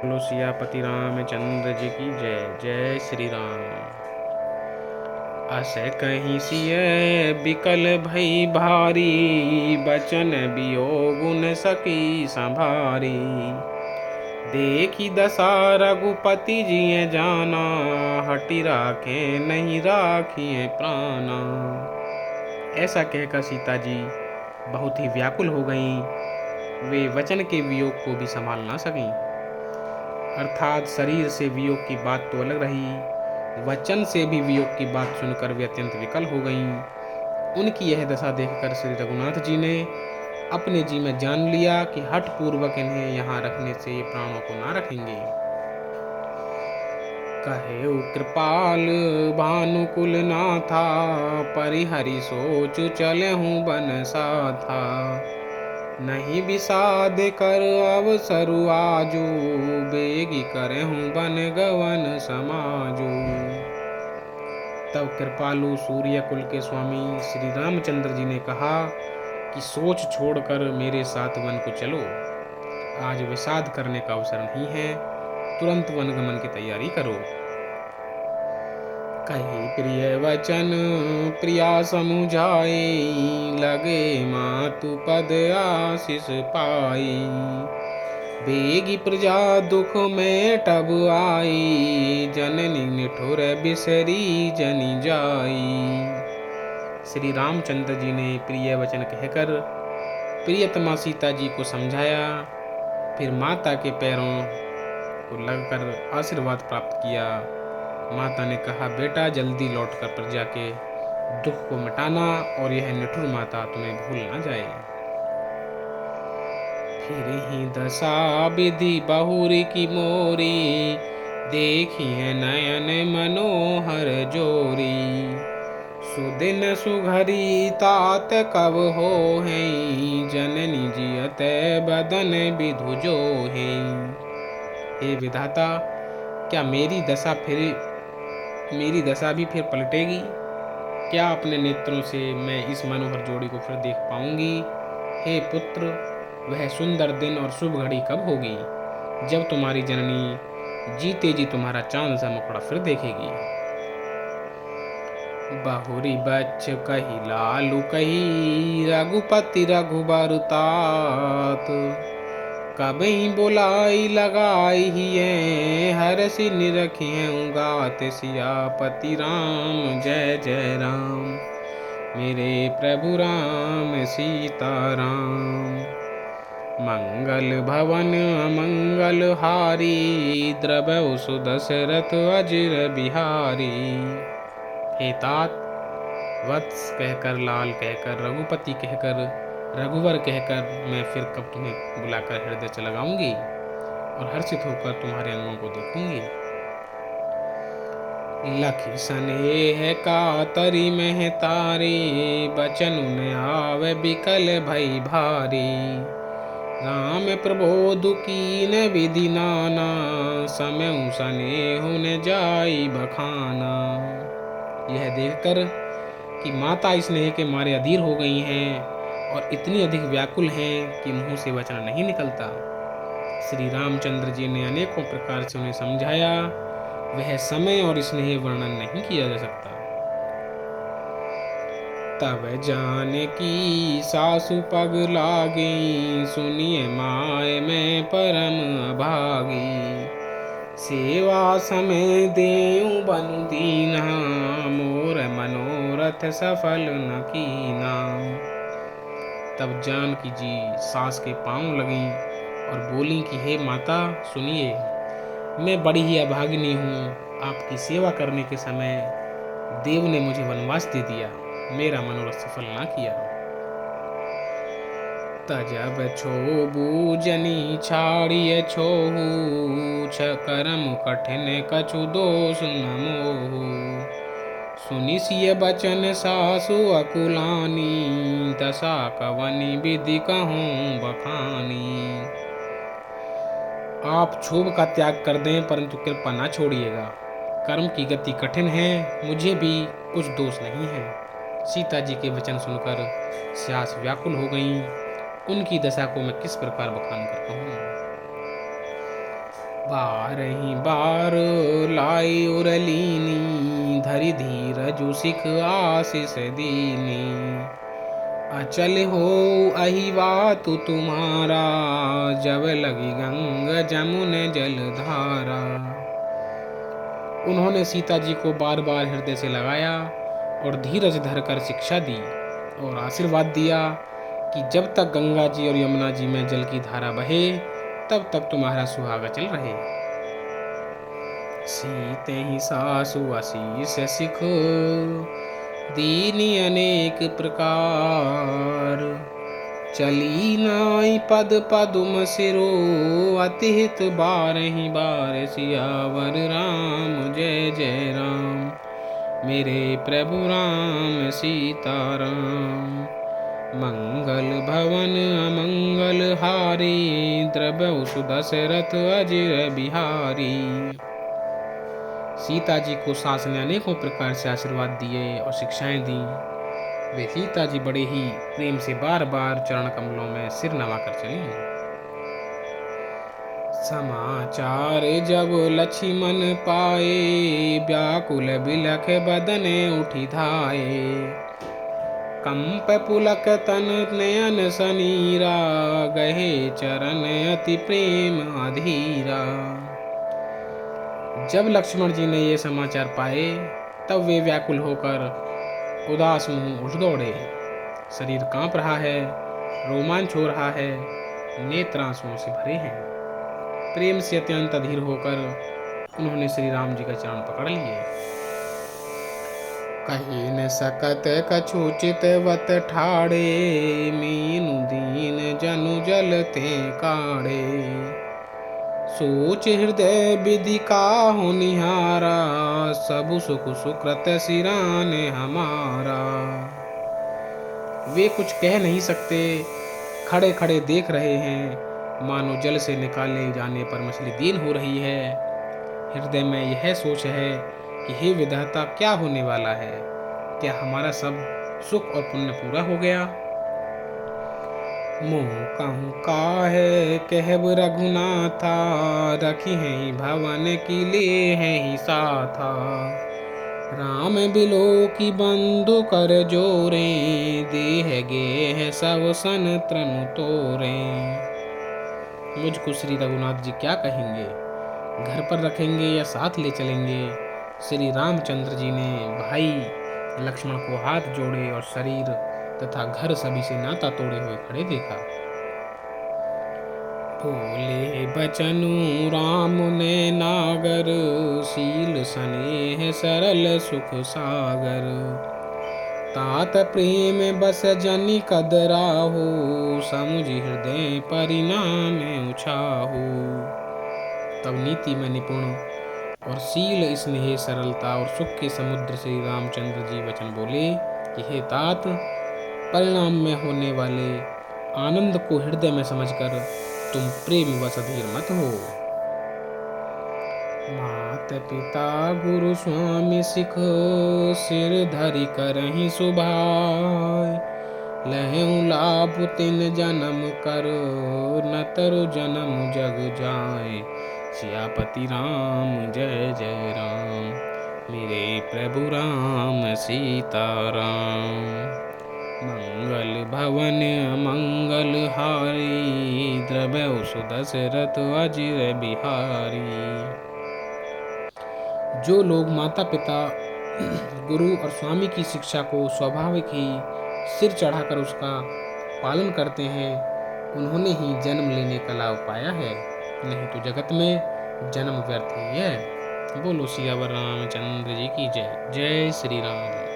बोलो सियापति रामचंद्र जी की जय। जय श्री राम। अस कहीं सिय बिकल भई भारी, बचन बियोग न सकी संभारी। देखी दशा रघुपति जिय जाना, हटि राखे नहीं राखिए प्राणा। ऐसा कहकर सीता जी बहुत ही व्याकुल हो गईं। वे वचन के वियोग को भी संभाल ना सकीं। अर्थात शरीर से वियोग की बात तो अलग रही, वचन से भी वियोग की बात सुनकर वे अत्यंत विकल हो गईं। उनकी यह दशा देखकर श्री रघुनाथ जी ने अपने जी में जान लिया कि हठ पूर्वक इन्हें यहाँ रखने से ये प्राणों को ना रखेंगे। कहे कृपाल भानुकुल नाथा, परिहरि सोच चले हूँ बन सा था। नहीं विषाद कर अवसरु आजू, बेगी करे हूँ बन गवन समाजू। तब कृपालु सूर्य कुल के स्वामी श्री रामचंद्र जी ने कहा कि सोच छोड़कर मेरे साथ वन को चलो। आज विषाद करने का अवसर नहीं है, तुरंत वनगमन की तैयारी करो। कही प्रिय वचन प्रिया समुझाई, लगे मातु पद आशीष पाई। बेगी प्रजा दुख में टब आई, जननी निठुर बिसरी जनी जाई। श्री रामचंद्र जी ने प्रिय वचन कहकर प्रियतमा सीता जी को समझाया, फिर माता के पैरों को लगकर आशीर्वाद प्राप्त किया। माता ने कहा, बेटा जल्दी लौटकर प्रजा के दुख को मिटाना और यह निठुर माता तुम्हें भूल ना जाए। फिर ही दशा विधि बहुरी की मोरी, देखी है नयन मनोहर जोरी। सुदिन सुघरी तात कब हो है, जननी जियत बदन विधु जो है। हे विधाता, क्या मेरी दशा भी फिर पलटेगी? क्या अपने नेत्रों से मैं इस मनोहर जोड़ी को फिर देख पाऊंगी? हे पुत्र, वह सुंदर दिन और शुभ घड़ी कब होगी जब तुम्हारी जननी जीते जी तुम्हारा चांद सा मुखड़ा फिर देखेगी। बहुरी बच्च कही लालू कही, रघुपति रघुबर तात। कबही बुलाई लगाई हिये, हरसि निरखिए गात सियापति राम जय जय राम। मेरे प्रभु राम सीताराम। मंगल भवन अमंगल हारी, द्रवौ सुदशरथ अजिर बिहारी। हे तात, वत्स कहकर, लाल कहकर, रघुपति कहकर, रघुवर कहकर मैं फिर कब तुम्हें बुलाकर हृदय से लगाऊंगी और हर्षित होकर तुम्हारे अंगों को देखूंगी। लखी स्नेह का तरी में तारी, बचन न आवे बिकल भई भारी। राम प्रबोध कीन विधि नाना, समय स्नेह न जाई बखाना। यह देखकर कि माता स्नेह के मारे अधीर हो गई हैं और इतनी अधिक व्याकुल हैं कि मुंह से वचन नहीं निकलता, श्री रामचंद्र जी ने अनेकों प्रकार से उन्हें समझाया। वह समय और स्नेह वर्णन नहीं किया जा सकता। तब जान की सासु पग लागी, सुनिए माय में परम अभागी। सेवा समय देऊं बनु दीना, मोर मनोरथ सफल न कीना। तब जानकी जी सास के पांव लगी और बोली कि हे माता सुनिए, मैं बड़ी ही अभागिनी हूँ। आपकी सेवा करने के समय देव ने मुझे वनवास दे दिया, मेरा मनोरथ सफल ना किया। तजब छोबू जनी छाड़िए छोहू, करम कठिन कछु दोष न मोहू। सुनि सिय बचन सासु अकुलानी, दशा कवनी विधि कहूँ बखानी। आप क्षोभ का त्याग कर दें, परंतु कृपा ना छोड़िएगा। कर्म की गति कठिन है, मुझे भी कुछ दोष नहीं है। सीता जी के वचन सुनकर सास व्याकुल हो गईं। उनकी दशा को मैं किस प्रकार बखान कर कहूँ। बारही बार लाई उरलीनी, धरि धीरजु सिख आशीष दीनी। अचल हो अहिवातु तुम्हारा, जब लगी गंग जमुन जलधारा। उन्होंने सीता जी को बार बार हृदय से लगाया और धीरज धरकर शिक्षा दी और आशीर्वाद दिया कि जब तक गंगा जी और यमुना जी में जल की धारा बहे तब तक तुम्हारा सुहाग चल रहे। सीते ही सासु आशीष सिखो, दीनी अनेक प्रकार। चली नाई पद पदुम सिरो, अतिहित बारही बार सियावर राम जय जय राम। मेरे प्रभु राम सीताराम। मंगल भवन अमंगल हारी, द्रव्य सुदशरथ अजिर बिहारी। सीता जी को सास ने अनेकों प्रकार से आशीर्वाद दिए और शिक्षाएं दी। वे सीता जी बड़े ही प्रेम से बार बार चरण कमलों में सिर नवाकर चली। समाचार जब लक्ष्मण पाए, व्याकुल बिलख बदने उठी धाये। कंप पुलक तन नयन सनीरा, गहे चरण अति प्रेम अधीरा। जब लक्ष्मण जी ने ये समाचार पाए तब वे व्याकुल होकर उदास मुंह उठ दौड़े। शरीर कांप रहा है, रोमांच हो रहा है, नेत्र आंसुओं से भरे हैं। प्रेम से अत्यंत अधीर होकर उन्होंने श्री राम जी का चरण पकड़ लिए। कही न सकत कछु चितवत ठाड़े, मीनु दीन जनु जलते काढ़े। सोच हृदय विधि काहु निहारा, सबु सुख सुकृत सिरान हमारा। वे कुछ कह नहीं सकते, खड़े खड़े देख रहे हैं, मानो जल से निकाले जाने पर मछली दीन हो रही है। हृदय में यह सोच है कि हे विधाता, क्या होने वाला है? क्या हमारा सब सुख और पुण्य पूरा हो गया? मोह कहूँ काहे कहब रघुनाथा, रखी है भवन की ले है ही साथा। राम बिलो की बंधु कर जोरे, देह गे है सब सन त्रनु तोरे। मुझको श्री रघुनाथ जी क्या कहेंगे? घर पर रखेंगे या साथ ले चलेंगे? श्री रामचंद्र जी ने भाई लक्ष्मण को हाथ जोड़े और शरीर तथा घर सभी से नाता तोड़े हुए खड़े देखा। बोले बचनु राम ने नागर, शील स्नेह सरल सुख सागर। तात प्रेम बस जनि कदराहु, समुझ हृदय परिणाम उछाहु। तब नीति में निपुण और शील स्नेह सरलता और सुख के समुद्र श्री रामचंद्र जी वचन बोले कि हे तात, परिणाम में होने वाले आनंद को हृदय में समझकर तुम प्रेम वश अधीर मत हो। मात पिता गुरु स्वामी सिख, सिर धरि करहि सुभाय। लहु लाभ तिन जन्म करो, न तरु जन्म जग जाय। सियापति राम जय जय राम, मेरे प्रभु राम सीताराम। मंगल भवन अमंगल हारी, द्रव्य सुदशरथ अजिर बिहारी। जो लोग माता पिता गुरु और स्वामी की शिक्षा को स्वाभाविक ही सिर चढ़ाकर उसका पालन करते हैं, उन्होंने ही जन्म लेने का लाभ पाया है, नहीं तो जगत में जन्म व्यर्थ ही है। बोलो सियावर रामचंद्र जी की जय। जय श्री राम।